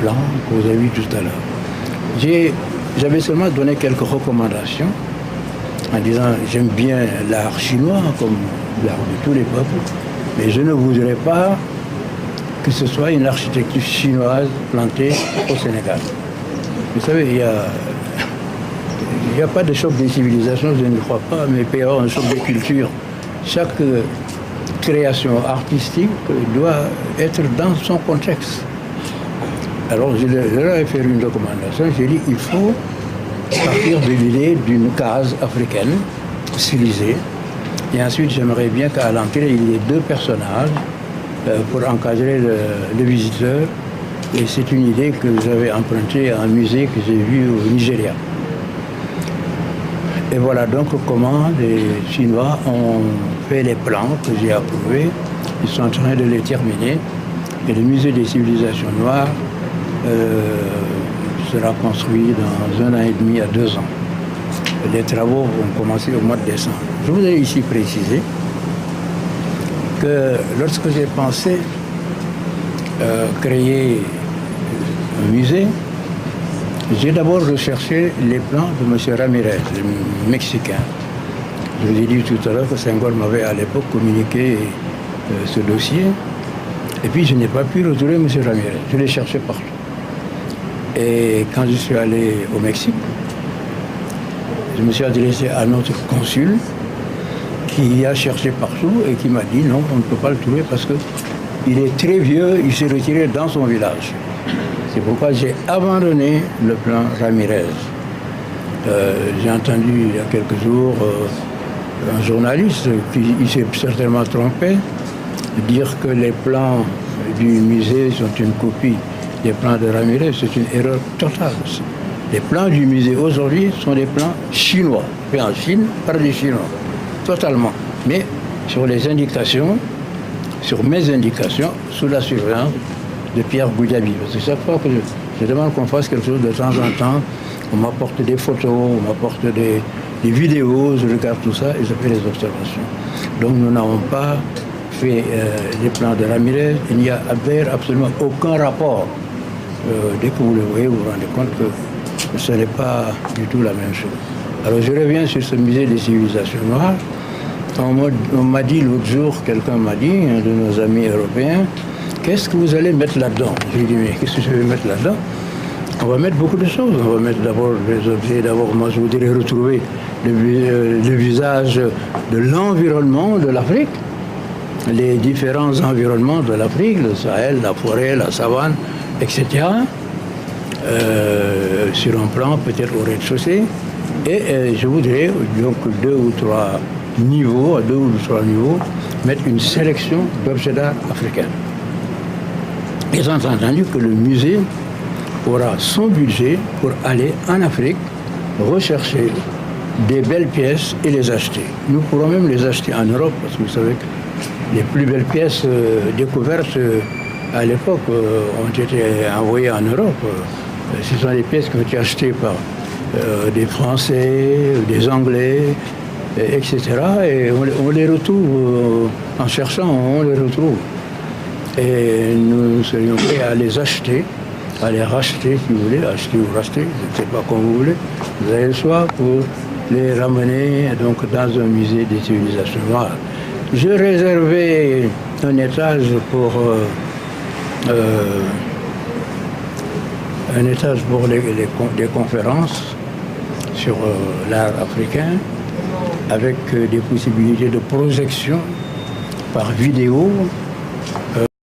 plans que vous avez vus tout à l'heure. J'avais seulement donné quelques recommandations en disant j'aime bien l'art chinois comme l'art de tous les peuples, mais je ne voudrais pas que ce soit une architecture chinoise plantée au Sénégal. Vous savez, il n'y a pas de choc des civilisations, je ne crois pas, mais il peut y avoir un choc des cultures. Chaque création artistique doit être dans son contexte. Alors je leur ai fait une recommandation, j'ai dit il faut partir de l'idée d'une case africaine stylisée. Et ensuite j'aimerais bien qu'à l'entrée il y ait 2 personnages pour encadrer le visiteur. Et c'est une idée que j'avais empruntée à un musée que j'ai vu au Nigeria. Et voilà donc comment les Chinois ont fait les plans que j'ai approuvés. Ils sont en train de les terminer. Et le musée des civilisations noires sera construit dans 1 an et demi à 2 ans. Les travaux vont commencer au mois de décembre. Je voudrais ici préciser que lorsque j'ai pensé créer un musée, j'ai d'abord recherché les plans de M. Ramirez, le Mexicain. Je vous ai dit tout à l'heure que Senghor m'avait à l'époque communiqué ce dossier. Et puis je n'ai pas pu retrouver M. Ramirez. Je l'ai cherché partout. Et quand je suis allé au Mexique, je me suis adressé à notre consul qui a cherché partout et qui m'a dit non, on ne peut pas le trouver parce qu'il est très vieux, il s'est retiré dans son village. C'est pourquoi j'ai abandonné le plan Ramirez. J'ai entendu il y a quelques jours un journaliste qui s'est certainement trompé dire que les plans du musée sont une copie des plans de Ramirez. C'est une erreur totale. Les plans du musée aujourd'hui sont des plans chinois, faits en Chine par des Chinois, totalement. Mais sur les indications, sur mes indications, sous la surveillance de Pierre Goudiaby. Parce que chaque fois que je demande qu'on fasse quelque chose de temps en temps, on m'apporte des photos, on m'apporte des vidéos, je regarde tout ça et je fais les observations. Donc nous n'avons pas fait les plans de Ramirez, il n'y a absolument aucun rapport. Dès que vous le voyez, vous vous rendez compte que ce n'est pas du tout la même chose. Alors je reviens sur ce musée des civilisations noires. On m'a dit l'autre jour, quelqu'un m'a dit, un de nos amis européens, qu'est-ce que vous allez mettre là-dedans? J'ai dit, mais qu'est-ce que je vais mettre là-dedans? On va mettre beaucoup de choses. On va mettre d'abord les objets. D'abord, moi, je voudrais retrouver le visage de l'environnement de l'Afrique, les différents environnements de l'Afrique, le Sahel, la forêt, la savane, etc. Sur un plan, peut-être au rez-de-chaussée. Et je voudrais, donc, à 2 ou 3 niveaux, mettre une sélection d'objets d'art africains. Ils ont entendu que le musée aura son budget pour aller en Afrique rechercher des belles pièces et les acheter. Nous pourrons même les acheter en Europe, parce que vous savez que les plus belles pièces découvertes à l'époque ont été envoyées en Europe. Ce sont des pièces qui ont été achetées par des Français, des Anglais, etc. Et on les retrouve, en cherchant, on les retrouve. Et nous serions prêts à les acheter, à les racheter si vous voulez, acheter ou racheter, je ne sais pas comme vous voulez. Vous avez le choix pour les ramener donc, dans un musée des civilisations noires. Je réservais un étage pour des conférences sur l'art africain avec des possibilités de projection par vidéo